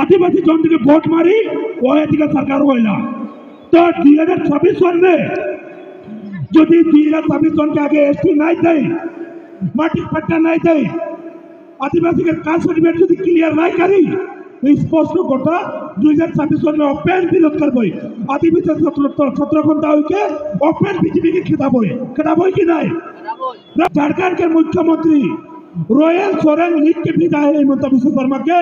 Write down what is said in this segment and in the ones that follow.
आदिवासी जन के भोट मारी वो सरकार होइला तो 2026 सन में जो 2026 सन के आगे एसटी नहीं दे माटी पट्टा नहीं दे आदिवासी के कास्ट सर्टिफिकेट जो क्लियर नहीं करी स्पष्ट गोटा 2026 सन में ओपन विरोध करबो आदिवासी 17 घंटा के ओपन बीजेपी के खिताबो कि नहीं झारखंड के मुख्यमंत्री रोयल सोरेन लिख के भेजा है हेमंत बिश्व शर्मा के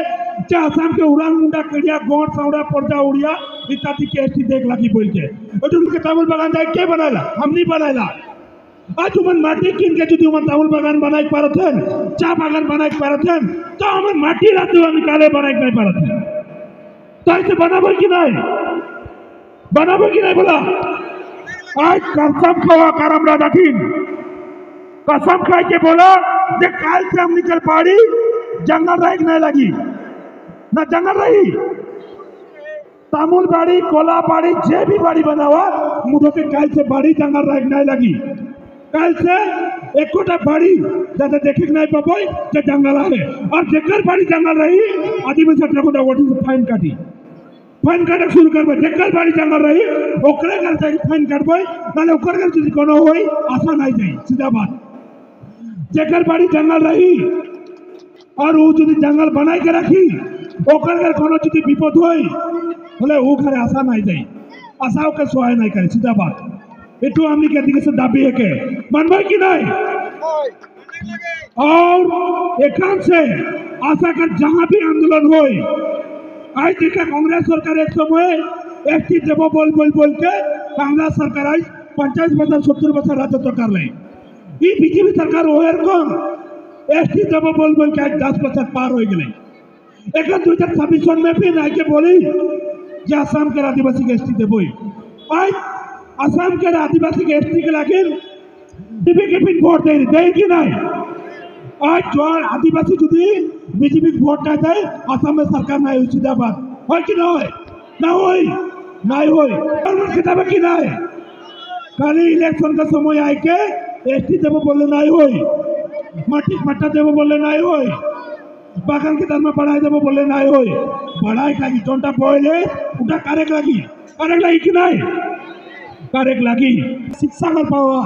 आसाम के उड़ान मुंडा कड़िया गोड़ साउड़ा पर्जा उड़िया इत्यादि के एसटी देख लगी बोल के उनके तामुल बागान जाए के बनाला हम नहीं बनाला आज उमन माटी किन के जो उमन तामुल बागान बनाई पारथेन चा बागान बनाई पारथेन तो हमन माटी रात निकाले बनाई नहीं पारथेन तो ऐसे बनाबो कि नहीं बोला आज कसम खावा करम राजाठीन कसम खाई के बोला जे काल से हम निकल पाड़ी जंगल रही नहीं लगी ना जंगल रही तामुल बाड़ी कोला बाड़ी जे भी बाड़ी बनावा मुझे के काल से बाड़ी जंगल रही नहीं लगी काल से एक कोटा बाड़ी ज्यादा देखे नहीं पाबो जे जंगल है और जेकर बाड़ी जंगल रही आदिवासी कोटा वोटिंग फाइन काटे शुरू करबे जेकर बाड़ी जंगल रही ओकरे घर से फाइन काटबे माने ओकर घर से कोनो होई आसान नहीं जाई सीधा बात जेकर बाड़ी जंगल रही और वो जो जंगल बनाई के रखी ओकर घर कोनो चीज विपद होई बोले वो घर आशा नहीं जाई आशा के सहाय नहीं करे सीधा बात एटू हमनी के दिखे से दाबी है के मानबे कि नहीं और एकांत से आशा कर जहां भी आंदोलन होई आज देखा कांग्रेस सरकार एक समय एसटी देवो बोल के कांग्रेस सरकार आज 50 बच्चा 70 बच्चा राजत्व कर ले ये बीजेपी सरकार होयर कौन एसटी देवो बोल के आज 10 बच्चा पार हो गए एक 2026 में भी ना के बोली जे आसाम के आदिवासी के एसटी देवो आज आसाम के आदिवासी के एसटी के लागे बीजेपी के पिन वोट दे कि नहीं आज जो आदिवासी जुदी बीजेपी वोट ना दे आसाम में सरकार ना हुई सीधा बात हो कि ना होई खिताब कि नहीं खाली इलेक्शन का समय आए के एसटी देव बोले नहीं होई माटी पट्टा देव बोले नहीं होई बागान के धर्म बढ़ाई देव बोले नहीं होई बढ़ाई लगी जोटा बोले उठा कारेक लगी कि नहीं कारेक लगी शिक्षा कर पावा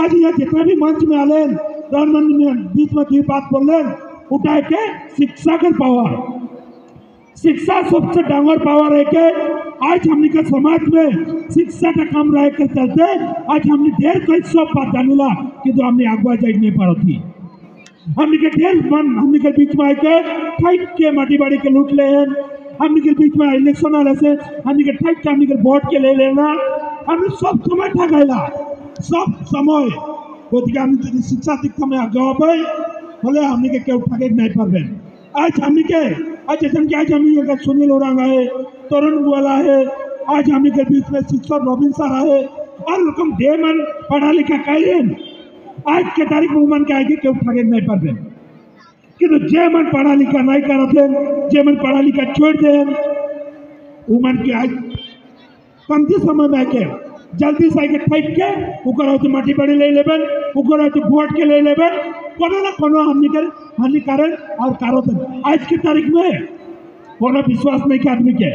आज यहाँ जितना भी मंच में आले प्रधानमंत्री में बीच में की बात बोले उठाए के शिक्षा कर पावा शिक्षा सबसे डांगर पावर है के आज हमने के समाज में शिक्षा का काम रहे के चलते आज हमने ढेर कोई सब बात जानिला कि तो हमने अगवा जाए नहीं पा रही हमने के ढेर मन हमने के बीच में आके ठाइट के माटी बाड़ी के लूट ले हमने के बीच में इलेक्शन आने से हमने के ठाइट के हमने के वोट के ले लेना हमने सब समय ठगाइला सब समय कोतिका हमने शिक्षा दीक्षा में आगे पे बोले हमने के केउ ठगे नहीं पाबे आज हमने के आज जैसे कि आज हमने के सुनील ओरांग है तरुण बुआला है आज हमने के बीच में शिक्षक रविंद्र सर है और रकम डेमन पढ़ा लिखा कहिन आज के तारीख में उमन के आगे केउ ठगे नहीं पाबे कि तो जे मन पढ़ा लिखा नहीं करते जे मन पढ़ा लिखा छोड़ दे उमन के आज कमती समय में के जल्दी से आके ठैक के ओकर होते माटी बाड़ी ले लेबन ओकर होते वोट के ले लेबन कोनो ना कोनो हमनी कारण और कारण आज की तारीख में कोनो विश्वास नहीं के आदमी के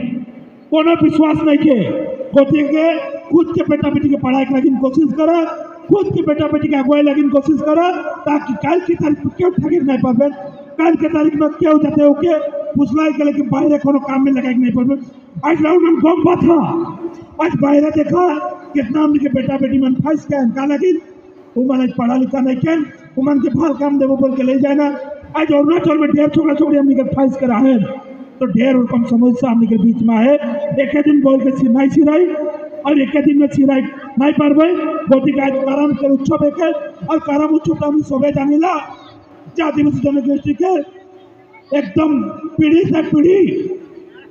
कोनो विश्वास नहीं के कोती के खुद के बेटा बेटी के पढ़ाई के लगी कोशिश करा खुद के बेटा बेटी के अगुवाई लगी कोशिश करा ताकि कल की तारीख में क्यों ठगे नहीं पाबे कल के तारीख में क्यों जाते हो के पुछलाई के लेकिन बाहर कोनो काम में लगा नहीं पाबे आज राउंड में गम बात था आज बाहर देखा कितना हमने के बेटा बेटी मन फंस के का लगी उमन आज पढ़ा लिखा नहीं के उमन के भाल काम देवो बोल के ले जाना आज अरुणाचल में ढेर छोकरा छोकरी हमने के फंस कर है तो ढेर रकम समस्या हमने के बीच में है एक दिन बोल के नहीं सिराई और एक दिन में सिराई नहीं पारबे गोटी का करम के उत्सव एक और करम उत्सव हम सबे जानिला आदिवासी जनगोष्ठी के एकदम पीढ़ी से पीढ़ी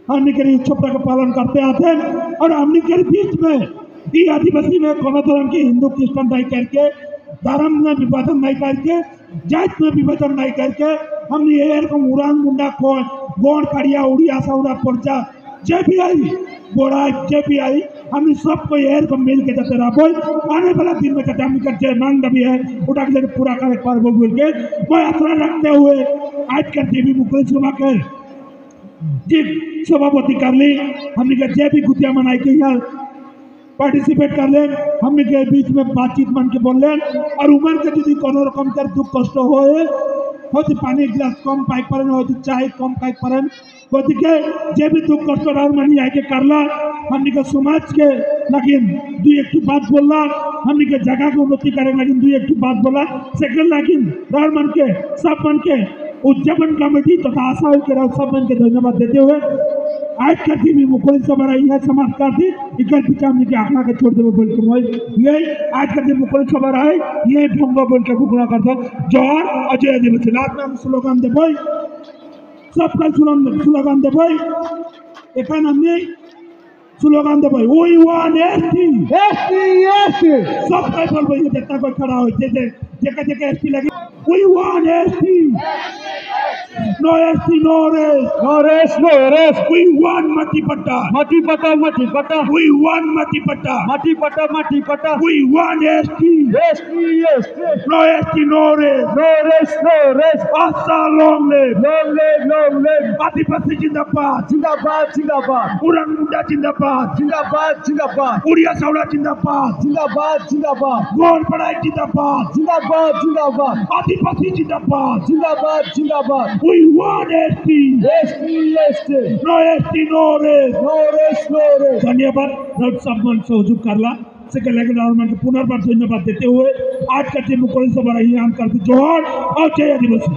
हमने के उत्सव का पालन करते आते और हमने के बीच में ये आदिवासी में कोनो तरह के हिंदू क्रिश्चियन नहीं करके धर्म में विभाजन नहीं करके जात में विभाजन नहीं करके हमने ये रकम उड़ान मुंडा खोल गोड़ कड़िया उड़िया सौड़ा पर्चा जे भी आई बोरा जे भी आई हमने सबको ये रकम मिल के जाते रहा बोल आने वाला दिन में कहते हम करते मांग भी है उठा के पूरा कर पार बोल के मैं आसरा रखते हुए आज कर देवी मुकुल सुबह कर जी सभापति कर ली हमने कहा जे भी गुतिया मनाई के यहाँ पार्टिसिपेट कर लें हमने के बीच में बातचीत मन के बोल लें और उमर के यदि कोनो रकम कर दुख कष्ट होए হয়তো পানি গ্লাস কম পাইক পারেন হয়তো চাই কম পাইক পারেন গতিকে যে भी दुख कष्ट और मानी आके करला हमने के समाज के लेकिन दुई एक बात बोलला हमने के जगह के उन्नति करे लेकिन दुई एक बात बोला सेकंड लेकिन रार मन के सब मन के उद्यापन कमेटी तथा आशा के सब मन के धन्यवाद देते हुए आज का दिन मुखलिस सभा यह समाप्त कर दी इकर पीछे हमने के आखना के छोड़ देवे बोल के ये आज का दिन मुखलिस सभा है ये भंग बोल के घोषणा करता जोर अजय दिवस रात में हम स्लोगान दे भाई सबका स्लोगान दे भाई एक हमने स्लोगान दे भाई we want ST ST ST सबका बोल भाई जितना कोई खड़ा हो जैसे जगह जगह एसटी लगी we want ST No ST, no rest. No rest, no rest. We want Mati Patta. Mati Patta, Mati Patta. We want Mati Patta. Mati Patta, Mati Patta. We want ST. ST, ST. No ST, no rest. No rest, no rest. Asa long live. Long live, long live. Mati Patta Jindabad. Jindabad, Jindabad. Urang Muda Jindabad. Jindabad, Jindabad. Uriya Saura Jindabad. Jindabad, Jindabad. Gol Padai Jindabad. Jindabad, Jindabad. Mati Patta Jindabad. Jindabad, Jindabad. We want ST. ST, ST. No ST, no rest. No rest, no rest. धन्यवाद रब सम्मान सहयोग करला सेके लेकिन government पुनर्बार धन्यवाद देते हुए आज का दिन मुखलिस सभा यही हम करते जोहर और जय आदिवासी।